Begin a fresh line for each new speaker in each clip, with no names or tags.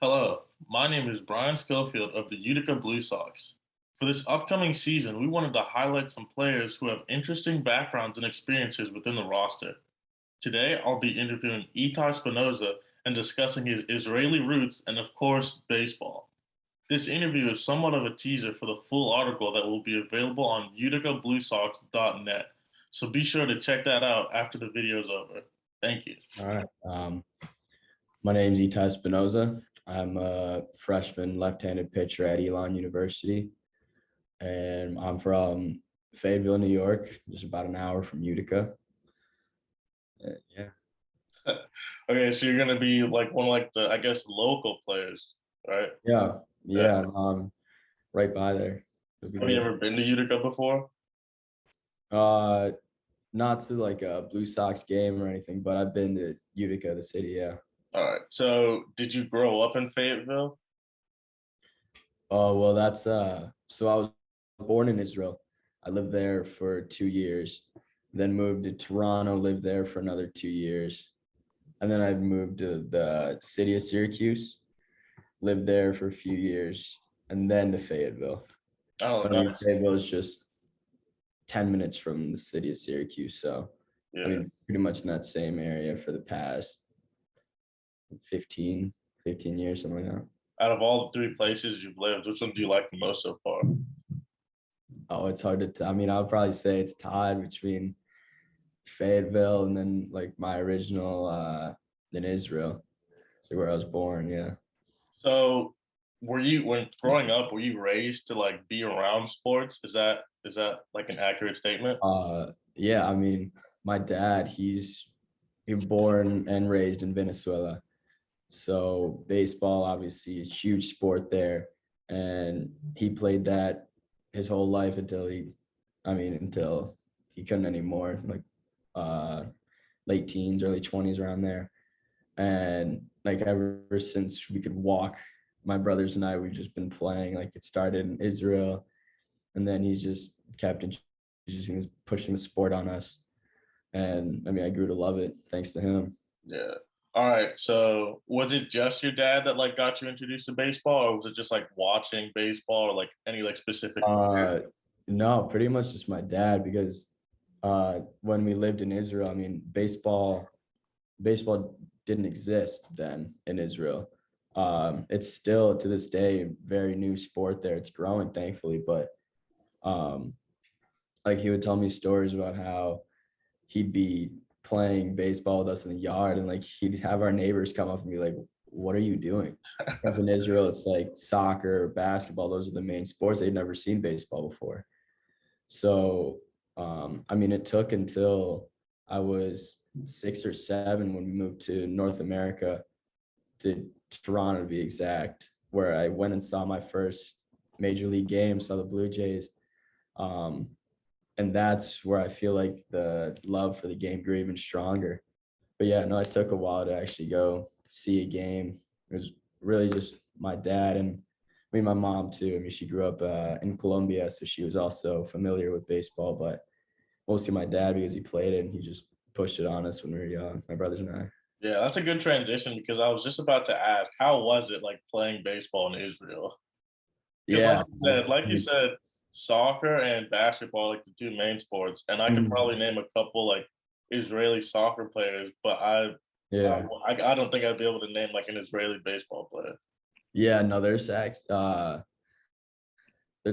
Hello, my name is Brian Schofield of the Utica Blue Sox. For this upcoming season, we wanted to highlight some players who have interesting backgrounds and experiences within the roster. Today, I'll be interviewing Itai Spinoza and discussing his Israeli roots and, of course, baseball. This interview is somewhat of a teaser for the full article that will be available on uticabluesox.net, so be sure to check that out after the video is over. Thank you.
All right. My name's Itai Spinoza. I'm a freshman left-handed pitcher at Elon University, and I'm from Fayetteville, New York, just about an hour from Utica. Yeah.
Okay, so you're gonna be like one of like the I guess local players, right?
Yeah.
Yeah.
Yeah. Right by there. It'll be
Have you
great.
ever been to Utica before?
Uh, Not to like a Blue Sox game or anything, but I've been to Utica, the city. Yeah.
All right. So did you grow up in Fayetteville?
Oh, well, so I was born in Israel. I lived there for 2 years, then moved to Toronto, lived there for another 2 years. And then I moved to the city of Syracuse, lived there for a few years, and then to Fayetteville.
Oh,
But I mean,
nice.
Fayetteville is just 10 minutes from the city of Syracuse. So, I
Yeah.
mean, pretty much in that same area for the past 15 years, something like that.
Out of all the three places you've lived, which one do you like the most so far?
Oh, it's hard I mean, I would probably say it's tied between Fayetteville and then like my original in Israel. So where I was born, yeah.
So were you when growing up, were you raised to like be around sports? Is that like an accurate statement?
Yeah, I mean, my dad, he was born and raised in Venezuela. So baseball obviously is a huge sport there. And he played that his whole life until he couldn't anymore, like uh late teens, early 20s around there. And like ever since we could walk, my brothers and I, we've just been playing. Like it started in Israel, and then he's just kept introducing, pushing the sport on us. And I mean, I grew to love it thanks to him.
Yeah. All right. So was it just your dad that like got you introduced to baseball, or was it just like watching baseball or like any like specific player?
Uh, no, pretty much just my dad because when we lived in Israel, I mean, baseball didn't exist then in Israel. It's still to this day a very new sport there. It's growing, thankfully, but um, like he would tell me stories about how he'd be playing baseball with us in the yard, and like he'd have our neighbors come up and be like, "What are you doing?" Because in Israel, it's like soccer, basketball; those are the main sports. They'd never seen baseball before. So, I mean, it took until I was 6 or 7 when we moved to North America, to Toronto to be exact, where I went and saw my first major league game, saw the Blue Jays. Um, and that's where I feel like the love for the game grew even stronger. But yeah, no, it took a while to actually go see a game. It was really just my dad and my mom too. I mean, she grew up in Colombia, so she was also familiar with baseball, but mostly my dad because he played it and he just pushed it on us when we were young, my brothers and I.
Yeah, that's a good transition because I was just about to ask, how was it like playing baseball in Israel? Because
Yeah.
like you said, soccer and basketball are like the two main sports, and I could
Mhm.
probably name a couple like Israeli soccer players, but
Yeah.
I don't think I'd be able to name like an Israeli baseball player.
Yeah. No, there's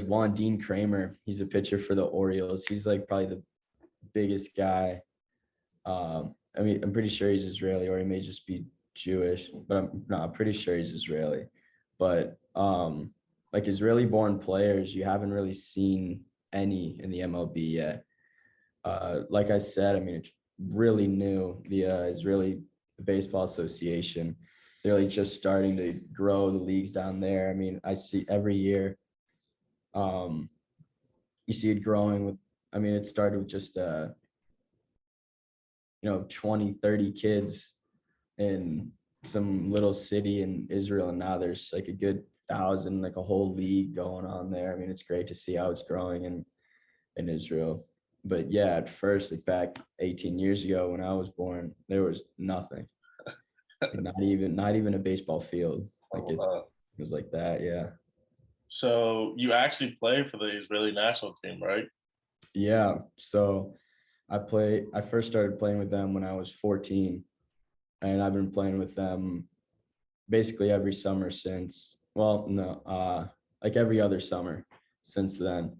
one Dean Kramer. He's a pitcher for the Orioles. He's like probably the biggest guy. I mean, I'm pretty sure he's Israeli, or he may just be Jewish, but I'm pretty sure he's Israeli. But like Israeli-born players, you haven't really seen any in the MLB yet. Like I said, I mean, it's really new. The Israeli Baseball Association, they're like just starting to grow the leagues down there. I mean, I see every year, um, you see it growing with, I mean, it started with just 20, 30 kids in some little city in Israel, and now there's like a good thousand, like a whole league going on there. I mean, it's great to see how it's growing in Israel. But yeah, at first, like back 18 years ago when I was born, there was nothing. Like not even a baseball field. Like
Oh,
it was like that. Yeah.
so you actually play for the Israeli national team, right?
Yeah. So I first started playing with them when I was 14, and I've been playing with them basically every summer since, well, no, like every other summer since then.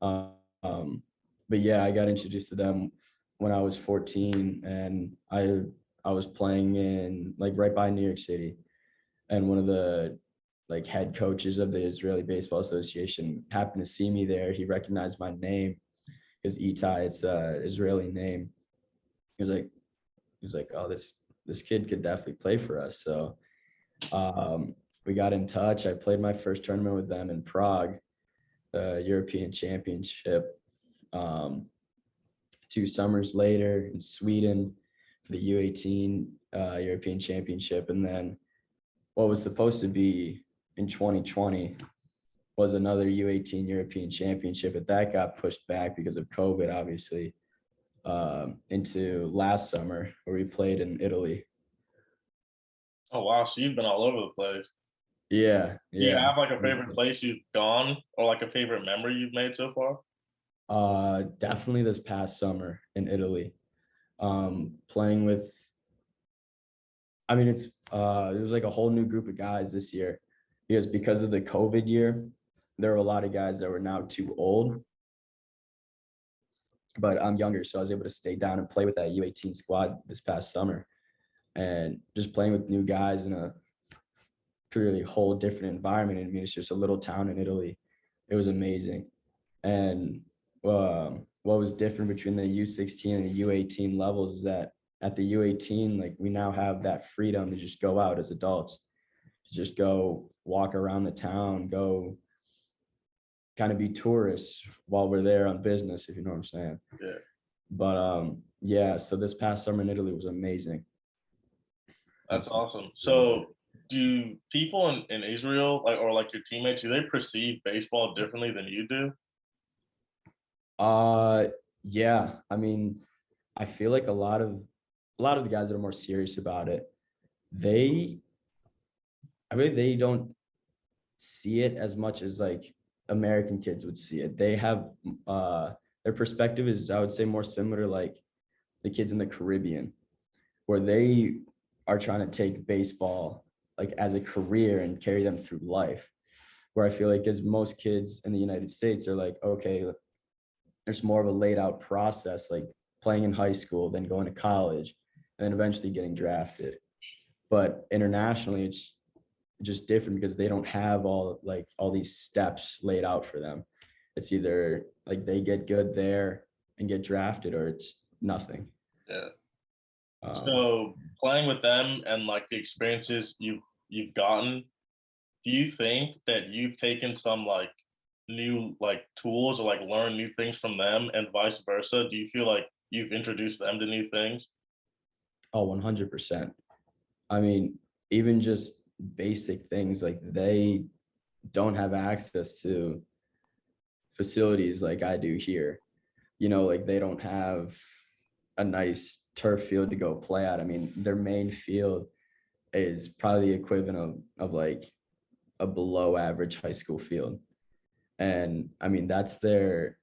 Um, but yeah, I got introduced to them when I was 14, and I was playing in like right by New York City, and one of the like head coaches of the Israeli Baseball Association happened to see me there. He recognized my name because Itai, it's a Israeli name. He was like, oh, this kid could definitely play for us. So we got in touch. I played my first tournament with them in Prague, the European Championship. Um, 2 summers later in Sweden for the U18 European Championship, and then what was supposed to be in 2020 was another U18 European Championship, but that got pushed back because of COVID, obviously, into last summer where we played in Italy.
Oh wow, so you've been all over the place.
Yeah,
Do you
yeah.
have like a favorite place you've gone or like a favorite memory you've made so far?
Definitely this past summer in Italy. Playing with, I mean, it was like a whole new group of guys this year because of the COVID year, there were a lot of guys that were now too old, but I'm younger, so I was able to stay down and play with that U18 squad this past summer, and just playing with new guys in a purely whole different environment. I mean, it's just a little town in Italy. It was amazing. And what was different between the U16 and the U18 levels is that at the U18, like we now have that freedom to just go out as adults, to just go walk around the town, go kind of be tourists while we're there on business, if you know what I'm saying.
Yeah,
But yeah, so this past summer in Italy was amazing.
that's
It's
awesome.
really good.
So do people in Israel like or like your teammates, do they perceive baseball differently than you do?
Uh yeah, I mean, I feel like a lot of the guys that are more serious about it, they they don't see it as much as like American kids would see it. They have their perspective is, I would say, more similar to like the kids in the Caribbean, where they are trying to take baseball like as a career and carry them through life. Where I feel like as most kids in the United States are like, okay, there's more of a laid out process, like playing in high school, then going to college, and then eventually getting drafted. But internationally, it's just different because they don't have all these steps laid out for them. It's either like they get good there and get drafted, or it's nothing.
Yeah.
Um,
So playing with them and like the experiences you've gotten, do you think that you've taken some like new like tools or like learned new things from them and vice versa? Do you feel like you've introduced them to new things?
oh, 100%. I mean, even just basic things like they don't have access to facilities like I do here. Like they don't have a nice turf field to go play at. I mean, their main field is probably the equivalent of like a below average high school field. And I mean, that's their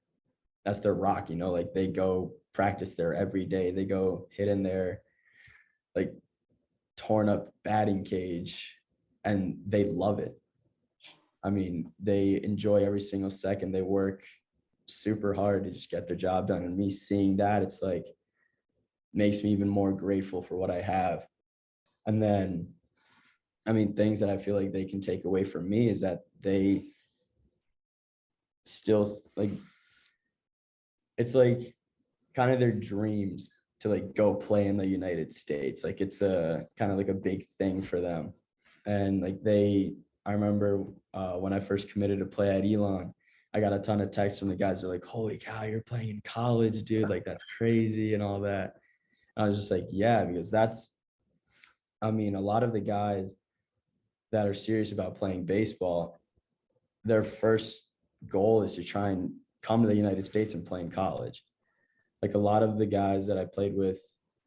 rock, like they go practice there every day. They go hit in their like torn up batting cage and they love it. I mean, they enjoy every single second. They work super hard to just get their job done. And me seeing that, it's like makes me even more grateful for what I have. And then, I mean, things that I feel like they can take away from me is that they still like, it's like kind of their dreams to like go play in the United States. Like it's a kind of like a big thing for them. And like I remember when I first committed to play at Elon, I got a ton of texts from the guys. They're like, "Holy cow, you're playing in college, dude! Like that's crazy and all that." And I was just like, "Yeah," because I mean, a lot of the guys that are serious about playing baseball, their first goal is to try and come to the United States and play in college. Like a lot of the guys that I played with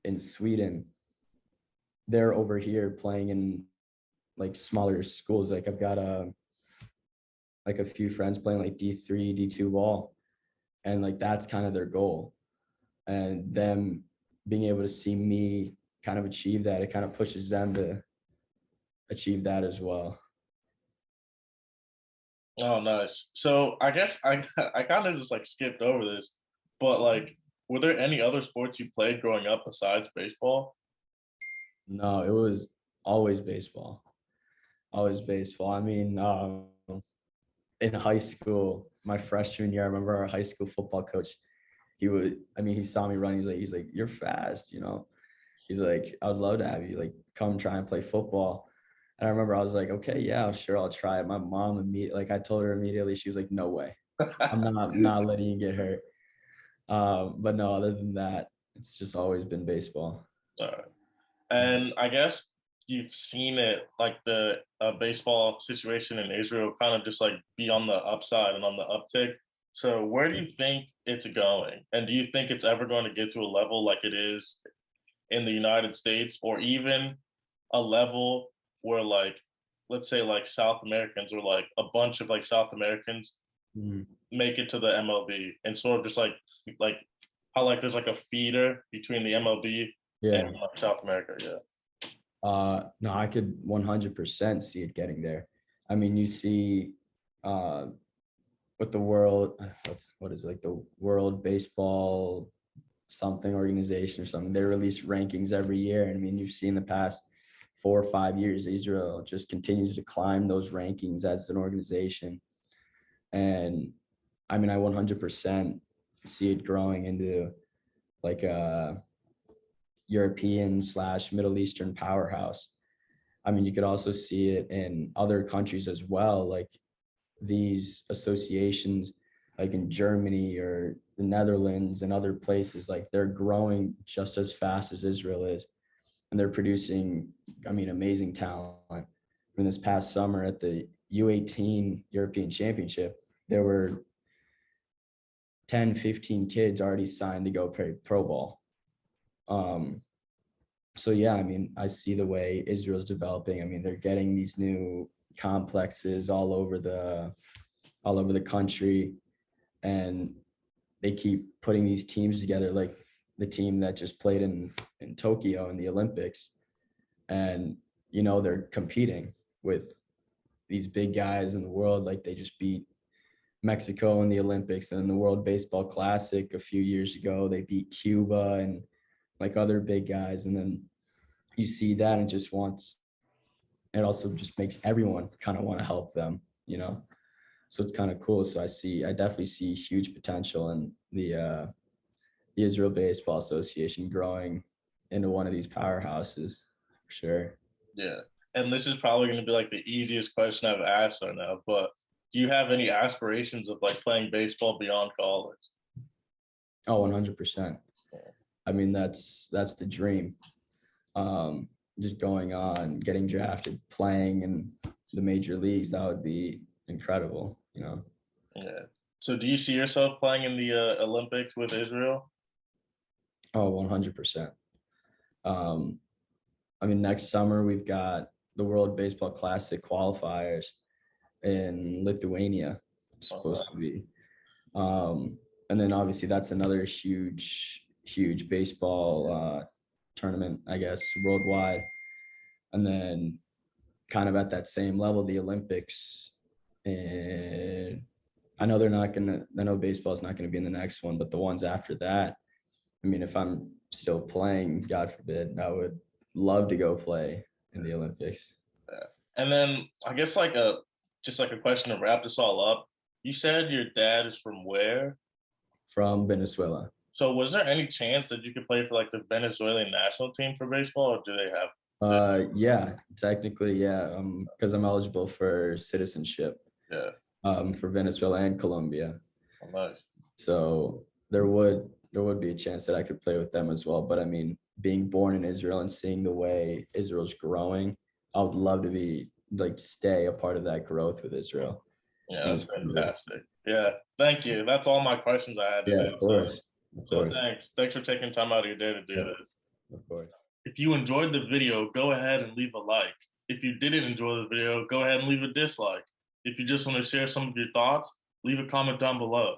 in Sweden, they're over here playing in like smaller schools. Like I've got like a few friends playing like D3, D2 ball, and like that's kind of their goal. And them being able to see me kind of achieve that, it kind of pushes them to achieve that as well.
Oh, nice. So I guess I I kind of just like skipped over this, but like, were there any other sports you played growing up besides baseball?
No, it was always baseball. Always baseball. I mean, in high school, my freshman year, I remember our high school football coach. I mean, he saw me running. He's like, you're fast, you know. He's like, I would love to have you like come try and play football. And I remember I was like, okay, yeah, sure, I'll try it. My mom immediately, like I told her immediately, she was like, no way, I'm not letting you get hurt. But no, other than that, it's just always been baseball.
Alright. And I guess you've seen it like the baseball situation in Israel kind of just like be on the upside and on the uptick. So where do you think it's going? And do you think it's ever going to get to a level like it is in the United States, or even a level where like, let's say like South Americans, or like a bunch of like South Americans
Mhm.
make it to the MLB, and sort of just like how like there's like a feeder between the MLB and
Yeah.
like South America. Yeah.
No, I could 100% see it getting there. I mean, you see, uh, with the world, what is it, like the World Baseball something organization or something. They release rankings every year, and I mean, you've seen the past 4 or 5 years, Israel just continues to climb those rankings as an organization. And I mean, I 100% see it growing into like a European slash Middle Eastern powerhouse. I mean, you could also see it in other countries as well, like these associations, like in Germany or the Netherlands and other places, like they're growing just as fast as Israel is. And they're producing, I mean, amazing talent. I mean, this past summer at the U18 European Championship, there were 10, 15 kids already signed to go play pro ball. Um, so yeah, I mean, I see the way Israel's developing. I mean, they're getting these new complexes all over the country, and they keep putting these teams together, like the team that just played in Tokyo in the Olympics. And you know, they're competing with these big guys in the world. Like they just beat Mexico in the Olympics, and in the World Baseball Classic a few years ago, they beat Cuba and like other big guys. And then you see that and just wants, it also just makes everyone kind of want to help them, you know. So it's kind of cool. So I definitely see huge potential in the Israel Baseball Association growing into one of these powerhouses for sure.
Yeah. And this is probably going to be like the easiest question I've asked right now, but do you have any aspirations of like playing baseball beyond college?
Oh, 100%. I mean, that's the dream. Um, just going on, getting drafted, playing in the major leagues, that would be incredible, you know.
Yeah. So do you see yourself playing in the Olympics with Israel?
Oh, 100%. Um, I mean, next summer we've got the World Baseball Classic qualifiers in Lithuania. It's supposed to be. Um, and then obviously that's another huge baseball tournament, I guess, worldwide. And then kind of at that same level, the Olympics. And I know baseball's not gonna be in the next one, but the ones after that, I mean, if I'm still playing, God forbid, I would love to go play in the Olympics.
Yeah. And then I guess like a just like a question to wrap this all up. You said your dad is from where?
From Venezuela.
So was there any chance that you could play for like the Venezuelan national team for baseball, or do they have?
Yeah, technically, yeah, because I'm eligible for citizenship,
Yeah.
for Venezuela and Colombia.
Oh, nice.
So there would be a chance that I could play with them as well. But I mean, being born in Israel and seeing the way Israel's growing, I would love to be like stay a part of that growth with Israel.
Yeah,
And
that's
it's cool.
fantastic. Yeah, thank you. That's all my questions I had
Yeah,
today.
of
So,
course, of
so
course,
thanks for taking time out of your day to do
yeah,
this.
of course.
If you enjoyed the video, go ahead and leave a like. If you didn't enjoy the video, go ahead and leave a dislike. If you just want to share some of your thoughts, leave a comment down below.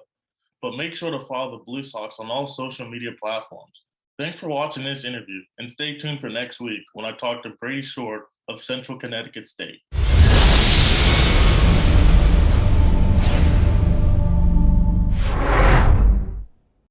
But make sure to follow the Blue Sox on all social media platforms. Thanks for watching this interview, and stay tuned for next week when I talk to Brady Short of Central Connecticut State.